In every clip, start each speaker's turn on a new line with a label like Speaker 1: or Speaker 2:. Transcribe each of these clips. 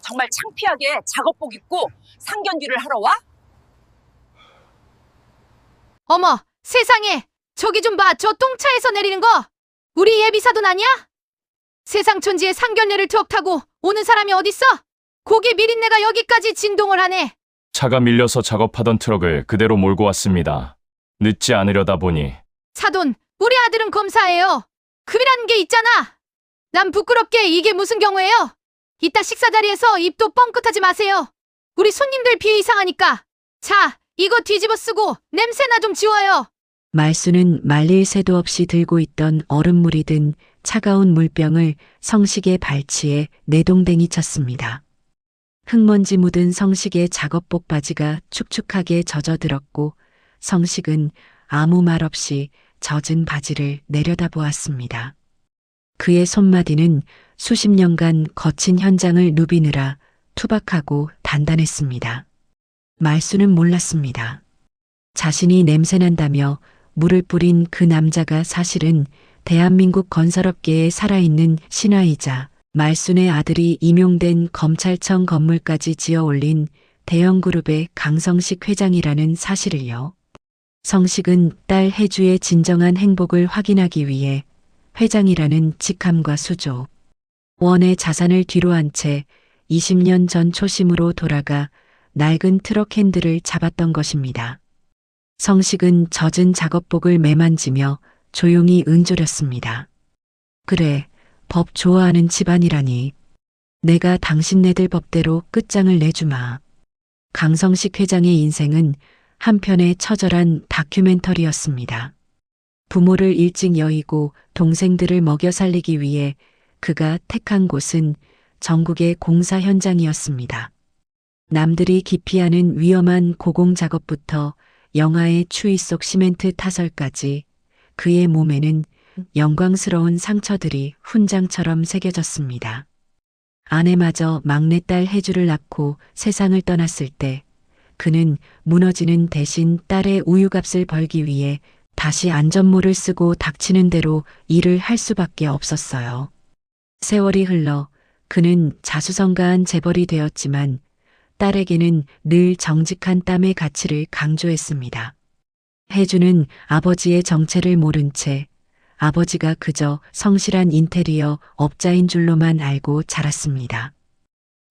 Speaker 1: 정말 창피하게 작업복 입고 상견례를 하러 와?
Speaker 2: 어머, 세상에! 저기 좀 봐, 저 똥차에서 내리는 거! 우리 예비사돈 아니야? 세상 천지에 상견례를 트럭 타고 오는 사람이 어딨어? 고기 비린내가 여기까지 진동을 하네.
Speaker 3: 차가 밀려서 작업하던 트럭을 그대로 몰고 왔습니다. 늦지 않으려다 보니
Speaker 2: 사돈, 우리 아들은 검사예요. 급이라는 게 있잖아. 난 부끄럽게 이게 무슨 경우예요? 이따 식사 자리에서 입도 뻥끗하지 마세요. 우리 손님들 비위 이상하니까. 자, 이거 뒤집어 쓰고 냄새나 좀 지워요.
Speaker 4: 말수는 말릴 새도 없이 들고 있던 얼음물이 든 차가운 물병을 성식의 발치에 내동댕이 쳤습니다. 흙먼지 묻은 성식의 작업복 바지가 축축하게 젖어들었고 성식은 아무 말 없이 젖은 바지를 내려다보았습니다. 그의 손마디는 수십 년간 거친 현장을 누비느라 투박하고 단단했습니다. 말수는 몰랐습니다. 자신이 냄새난다며 물을 뿌린 그 남자가 사실은 대한민국 건설업계에 살아있는 신하이자 말순의 아들이 임용된 검찰청 건물까지 지어 올린 대형그룹의 강성식 회장이라는 사실을요. 성식은 딸 혜주의 진정한 행복을 확인하기 위해 회장이라는 직함과 수조, 원의 자산을 뒤로한 채 20년 전 초심으로 돌아가 낡은 트럭 핸들을 잡았던 것입니다. 성식은 젖은 작업복을 매만지며 조용히 응조렸습니다. 그래, 법 좋아하는 집안이라니. 내가 당신네들 법대로 끝장을 내주마. 강성식 회장의 인생은 한편의 처절한 다큐멘터리였습니다. 부모를 일찍 여의고 동생들을 먹여 살리기 위해 그가 택한 곳은 전국의 공사 현장이었습니다. 남들이 기피하는 위험한 고공 작업부터 영하의 추위 속 시멘트 타설까지 그의 몸에는 영광스러운 상처들이 훈장처럼 새겨졌습니다. 아내마저 막내딸 혜주를 낳고 세상을 떠났을 때 그는 무너지는 대신 딸의 우유값을 벌기 위해 다시 안전모를 쓰고 닥치는 대로 일을 할 수밖에 없었어요. 세월이 흘러 그는 자수성가한 재벌이 되었지만 딸에게는 늘 정직한 땀의 가치를 강조했습니다. 혜주는 아버지의 정체를 모른 채 아버지가 그저 성실한 인테리어 업자인 줄로만 알고 자랐습니다.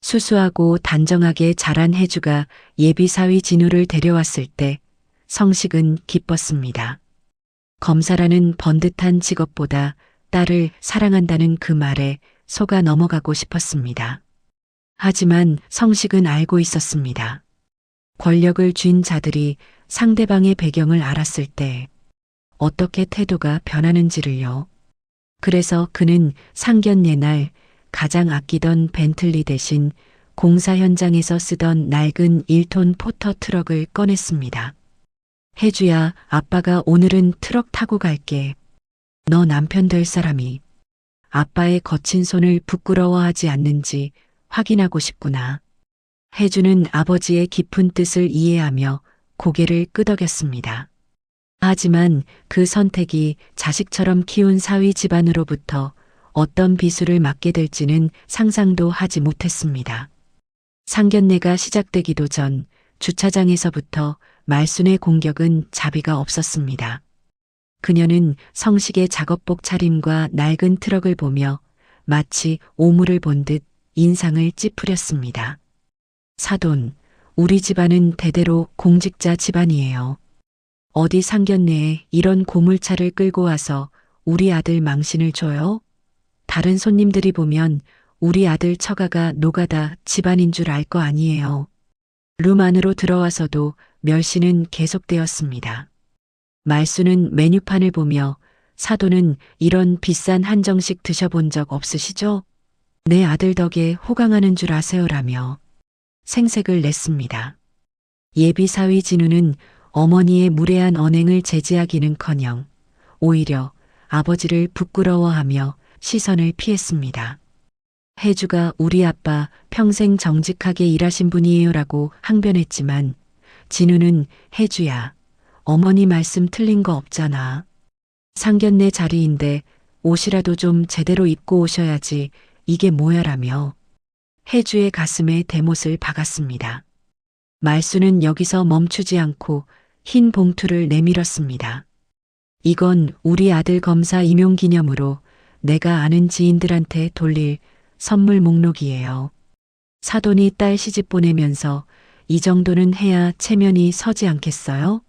Speaker 4: 수수하고 단정하게 자란 혜주가 예비사위 진우를 데려왔을 때 성식은 기뻤습니다. 검사라는 번듯한 직업보다 딸을 사랑한다는 그 말에 속아 넘어가고 싶었습니다. 하지만 성식은 알고 있었습니다. 권력을 쥔 자들이 상대방의 배경을 알았을 때 어떻게 태도가 변하는지를요. 그래서 그는 상견례 날 가장 아끼던 벤틀리 대신 공사 현장에서 쓰던 낡은 1톤 포터 트럭을 꺼냈습니다. 혜주야, 아빠가 오늘은 트럭 타고 갈게. 너 남편 될 사람이 아빠의 거친 손을 부끄러워하지 않는지 확인하고 싶구나. 혜주는 아버지의 깊은 뜻을 이해하며 고개를 끄덕였습니다. 하지만 그 선택이 자식처럼 키운 사위 집안으로부터 어떤 비수를 맞게 될지는 상상도 하지 못했습니다. 상견례가 시작되기도 전 주차장에서부터 말순의 공격은 자비가 없었습니다. 그녀는 성식의 작업복 차림과 낡은 트럭을 보며 마치 오물을 본 듯 인상을 찌푸렸습니다. 사돈, 우리 집안은 대대로 공직자 집안이에요. 어디 상견례에 이런 고물차를 끌고 와서 우리 아들 망신을 줘요? 다른 손님들이 보면 우리 아들 처가가 노가다 집안인 줄 알 거 아니에요. 룸 안으로 들어와서도 멸시는 계속되었습니다. 말수는 메뉴판을 보며 사돈은 이런 비싼 한정식 드셔본 적 없으시죠? 내 아들 덕에 호강하는 줄 아세요라며 생색을 냈습니다. 예비사위 진우는 어머니의 무례한 언행을 제지하기는커녕 오히려 아버지를 부끄러워하며 시선을 피했습니다. 혜주가 우리 아빠 평생 정직하게 일하신 분이에요라고 항변했지만 진우는 혜주야, 어머니 말씀 틀린 거 없잖아. 상견례 자리인데 옷이라도 좀 제대로 입고 오셔야지 이게 뭐야라며 혜주의 가슴에 대못을 박았습니다. 말수는 여기서 멈추지 않고 흰 봉투를 내밀었습니다. 이건 우리 아들 검사 임용 기념으로 내가 아는 지인들한테 돌릴 선물 목록이에요. 사돈이 딸 시집 보내면서 이 정도는 해야 체면이 서지 않겠어요?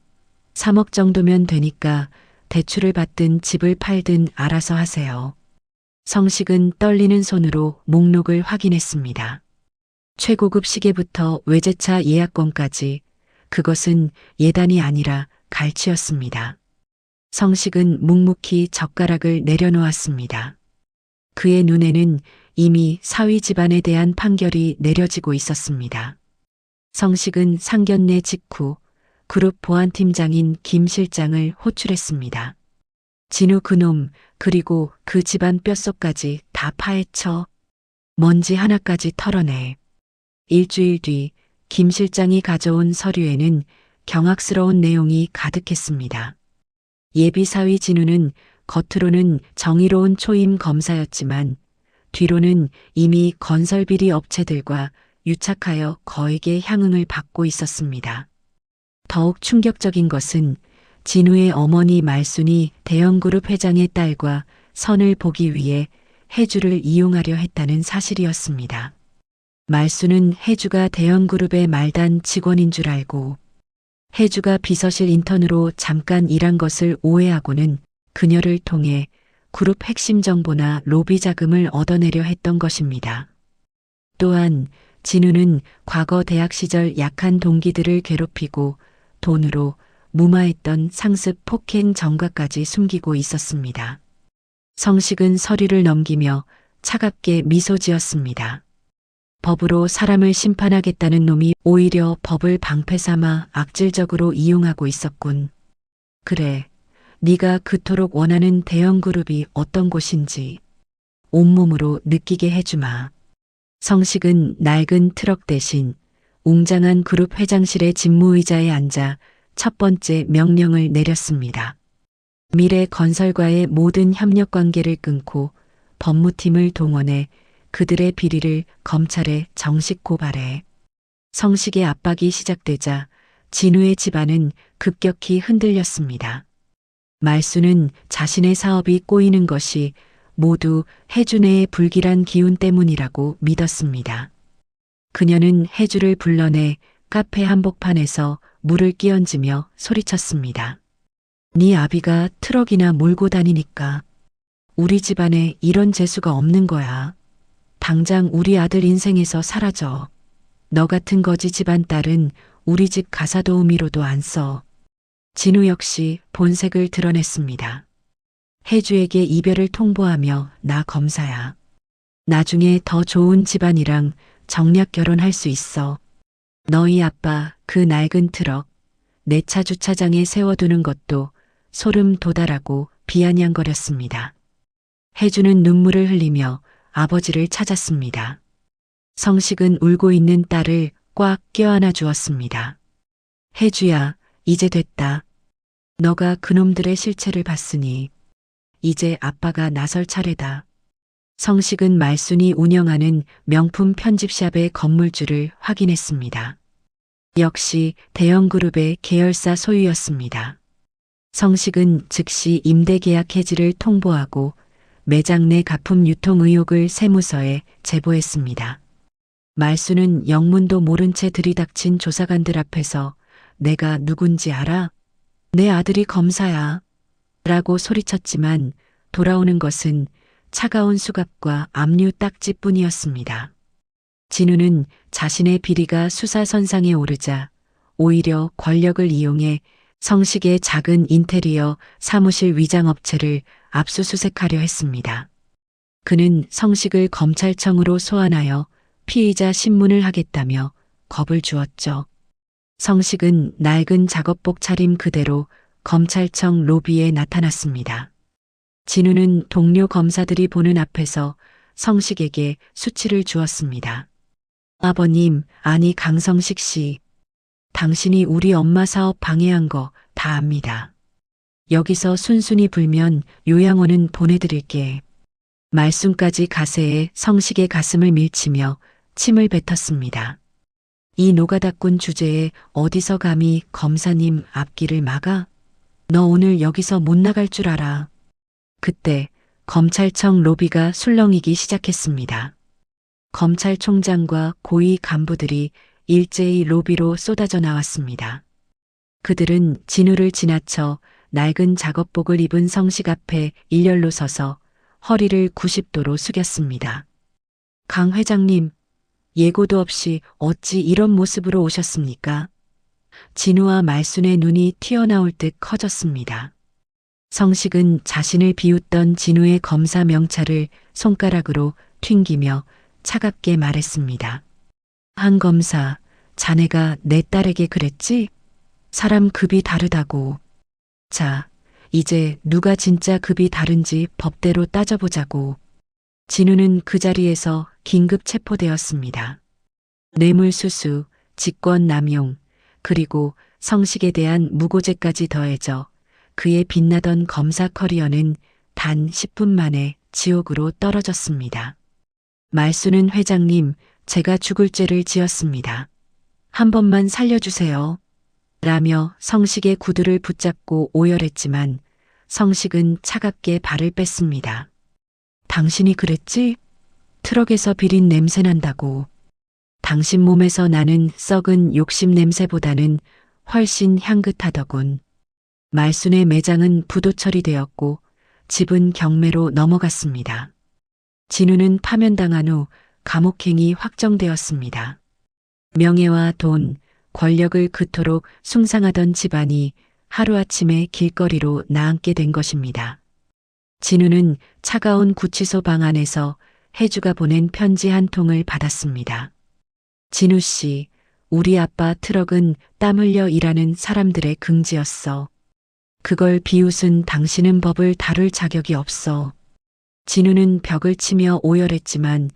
Speaker 4: 3억 정도면 되니까 대출을 받든 집을 팔든 알아서 하세요. 성식은 떨리는 손으로 목록을 확인했습니다. 최고급 시계부터 외제차 예약권까지 그것은 예단이 아니라 갈취였습니다. 성식은 묵묵히 젓가락을 내려놓았습니다. 그의 눈에는 이미 사위 집안에 대한 판결이 내려지고 있었습니다. 성식은 상견례 직후 그룹 보안팀장인 김 실장을 호출했습니다. 진우 그놈 그리고 그 집안 뼛속까지 다 파헤쳐 먼지 하나까지 털어내. 일주일 뒤 김 실장이 가져온 서류에는 경악스러운 내용이 가득했습니다. 예비 사위 진우는 겉으로는 정의로운 초임 검사였지만 뒤로는 이미 건설비리 업체들과 유착하여 거액의 향응을 받고 있었습니다. 더욱 충격적인 것은 진우의 어머니 말순이 대형그룹 회장의 딸과 선을 보기 위해 혜주를 이용하려 했다는 사실이었습니다. 말순은 혜주가 대형그룹의 말단 직원인 줄 알고 혜주가 비서실 인턴으로 잠깐 일한 것을 오해하고는 그녀를 통해 그룹 핵심 정보나 로비 자금을 얻어내려 했던 것입니다. 또한 진우는 과거 대학 시절 약한 동기들을 괴롭히고 돈으로 무마했던 상습 폭행 전과까지 숨기고 있었습니다. 성식은 서류를 넘기며 차갑게 미소 지었습니다. 법으로 사람을 심판하겠다는 놈이 오히려 법을 방패 삼아 악질적으로 이용하고 있었군. 그래, 네가 그토록 원하는 대형그룹이 어떤 곳인지 온몸으로 느끼게 해주마. 성식은 낡은 트럭 대신 웅장한 그룹 회장실의 집무의자에 앉아 첫 번째 명령을 내렸습니다. 미래 건설과의 모든 협력 관계를 끊고 법무팀을 동원해 그들의 비리를 검찰에 정식 고발해. 성식의 압박이 시작되자 진우의 집안은 급격히 흔들렸습니다. 말수는 자신의 사업이 꼬이는 것이 모두 혜준의 불길한 기운 때문이라고 믿었습니다. 그녀는 혜주를 불러내 카페 한복판에서 물을 끼얹으며 소리쳤습니다. 네 아비가 트럭이나 몰고 다니니까 우리 집안에 이런 재수가 없는 거야. 당장 우리 아들 인생에서 사라져. 너 같은 거지 집안 딸은 우리 집 가사도우미로도 안 써. 진우 역시 본색을 드러냈습니다. 혜주에게 이별을 통보하며 나 검사야. 나중에 더 좋은 집안이랑 정략 결혼할 수 있어. 너희 아빠 그 낡은 트럭 내 차 주차장에 세워두는 것도 소름 돋아라고 비아냥거렸습니다. 혜주는 눈물을 흘리며 아버지를 찾았습니다. 성식은 울고 있는 딸을 꽉 껴안아 주었습니다. 혜주야, 이제 됐다. 너가 그놈들의 실체를 봤으니 이제 아빠가 나설 차례다. 성식은 말순이 운영하는 명품 편집샵의 건물주를 확인했습니다. 역시 대형그룹의 계열사 소유였습니다. 성식은 즉시 임대계약 해지를 통보하고 매장 내 가품 유통 의혹을 세무서에 제보했습니다. 말수는 영문도 모른 채 들이닥친 조사관들 앞에서 내가 누군지 알아? 내 아들이 검사야. 라고 소리쳤지만 돌아오는 것은 차가운 수갑과 압류 딱지뿐이었습니다. 진우는 자신의 비리가 수사선상에 오르자 오히려 권력을 이용해 성식의 작은 인테리어 사무실 위장업체를 압수수색하려 했습니다. 그는 성식을 검찰청으로 소환하여 피의자 신문을 하겠다며 겁을 주었죠. 성식은 낡은 작업복 차림 그대로 검찰청 로비에 나타났습니다. 진우는 동료 검사들이 보는 앞에서 성식에게 수치를 주었습니다. 아버님, 아니 강성식 씨. 당신이 우리 엄마 사업 방해한 거 다 압니다. 여기서 순순히 불면 요양원은 보내드릴게. 말씀까지 가세에 성식의 가슴을 밀치며 침을 뱉었습니다. 이 노가다꾼 주제에 어디서 감히 검사님 앞길을 막아? 너 오늘 여기서 못 나갈 줄 알아. 그때 검찰청 로비가 술렁이기 시작했습니다. 검찰총장과 고위 간부들이 일제히 로비로 쏟아져 나왔습니다. 그들은 진우를 지나쳐 낡은 작업복을 입은 성식 앞에 일렬로 서서 허리를 90도로 숙였습니다. 강 회장님, 예고도 없이 어찌 이런 모습으로 오셨습니까? 진우와 말순의 눈이 튀어나올 듯 커졌습니다. 성식은 자신을 비웃던 진우의 검사 명찰을 손가락으로 튕기며 차갑게 말했습니다. 한 검사, 자네가 내 딸에게 그랬지? 사람 급이 다르다고. 자, 이제 누가 진짜 급이 다른지 법대로 따져보자고. 진우는 그 자리에서 긴급 체포되었습니다. 뇌물수수, 직권남용, 그리고 성식에 대한 무고죄까지 더해져 그의 빛나던 검사 커리어는 단 10분 만에 지옥으로 떨어졌습니다. 말순은 회장님, 제가 죽을 죄를 지었습니다. 한 번만 살려주세요. 라며 성식의 구두를 붙잡고 오열했지만 성식은 차갑게 발을 뺐습니다. 당신이 그랬지? 트럭에서 비린 냄새 난다고. 당신 몸에서 나는 썩은 욕심 냄새보다는 훨씬 향긋하더군. 말순의 매장은 부도 처리되었고 집은 경매로 넘어갔습니다. 진우는 파면당한 후 감옥행이 확정되었습니다. 명예와 돈, 권력을 그토록 숭상하던 집안이 하루아침에 길거리로 나앉게 된 것입니다. 진우는 차가운 구치소 방 안에서 혜주가 보낸 편지 한 통을 받았습니다. 진우 씨, 우리 아빠 트럭은 땀 흘려 일하는 사람들의 긍지였어. 그걸 비웃은 당신은 법을 다룰 자격이 없어. 진우는 벽을 치며 오열했지만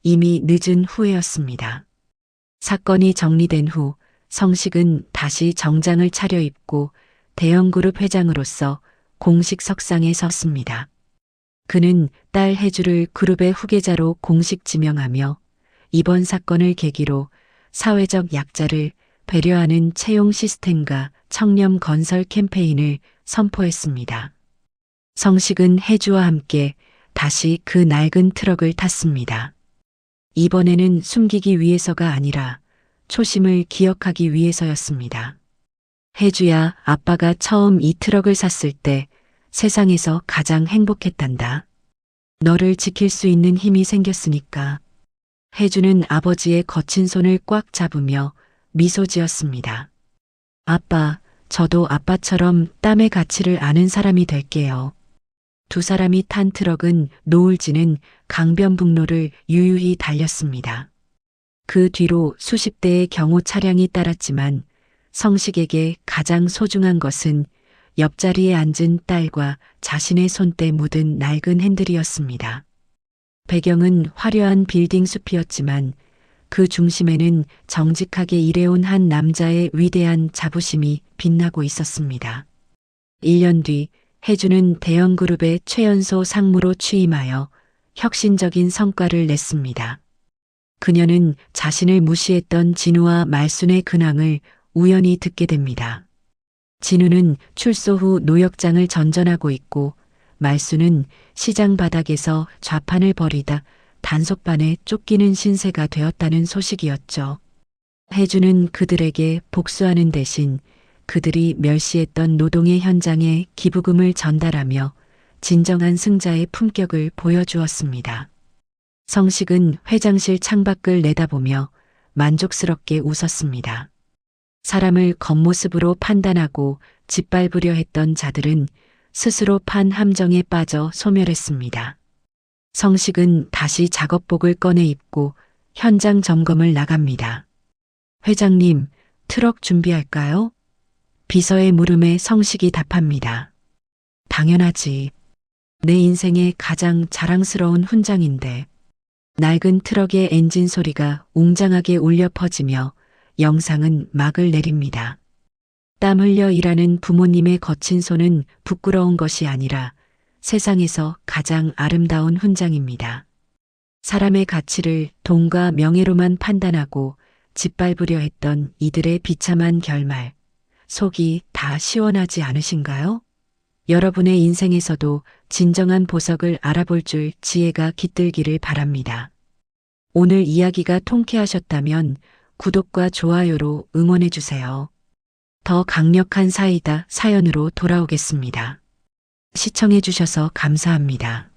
Speaker 4: 이미 늦은 후회였습니다. 사건이 정리된 후 성식은 다시 정장을 차려입고 대형그룹 회장으로서 공식 석상에 섰습니다. 그는 딸 혜주를 그룹의 후계자로 공식 지명하며 이번 사건을 계기로 사회적 약자를 배려하는 채용 시스템과 청렴 건설 캠페인을 선포했습니다. 성식은 혜주와 함께 다시 그 낡은 트럭을 탔습니다. 이번에는 숨기기 위해서가 아니라 초심을 기억하기 위해서였습니다. 혜주야, 아빠가 처음 이 트럭을 샀을 때 세상에서 가장 행복했단다. 너를 지킬 수 있는 힘이 생겼으니까. 혜주는 아버지의 거친 손을 꽉 잡으며 미소 지었습니다. 아빠, 저도 아빠처럼 땀의 가치를 아는 사람이 될게요. 두 사람이 탄 트럭은 노을 지는 강변북로를 유유히 달렸습니다. 그 뒤로 수십 대의 경호 차량이 따랐지만 성식에게 가장 소중한 것은 옆자리에 앉은 딸과 자신의 손때 묻은 낡은 핸들이었습니다. 배경은 화려한 빌딩 숲이었지만 그 중심에는 정직하게 일해온 한 남자의 위대한 자부심이 빛나고 있었습니다. 1년 뒤 혜주는 대형그룹의 최연소 상무로 취임하여 혁신적인 성과를 냈습니다. 그녀는 자신을 무시했던 진우와 말순의 근황을 우연히 듣게 됩니다. 진우는 출소 후 노역장을 전전하고 있고 말순은 시장 바닥에서 좌판을 벌이다 단속반에 쫓기는 신세가 되었다는 소식이었죠. 혜주는 그들에게 복수하는 대신 그들이 멸시했던 노동의 현장에 기부금을 전달하며 진정한 승자의 품격을 보여주었습니다. 성식은 회장실 창밖을 내다보며 만족스럽게 웃었습니다. 사람을 겉모습으로 판단하고 짓밟으려 했던 자들은 스스로 판 함정에 빠져 소멸했습니다. 성식은 다시 작업복을 꺼내 입고 현장 점검을 나갑니다. 회장님, 트럭 준비할까요? 비서의 물음에 성식이 답합니다. 당연하지. 내 인생의 가장 자랑스러운 훈장인데. 낡은 트럭의 엔진 소리가 웅장하게 울려 퍼지며 영상은 막을 내립니다. 땀 흘려 일하는 부모님의 거친 손은 부끄러운 것이 아니라 세상에서 가장 아름다운 훈장입니다. 사람의 가치를 돈과 명예로만 판단하고 짓밟으려 했던 이들의 비참한 결말. 속이 다 시원하지 않으신가요? 여러분의 인생에서도 진정한 보석을 알아볼 줄 지혜가 깃들기를 바랍니다. 오늘 이야기가 통쾌하셨다면 구독과 좋아요로 응원해주세요. 더 강력한 사이다 사연으로 돌아오겠습니다. 시청해주셔서 감사합니다.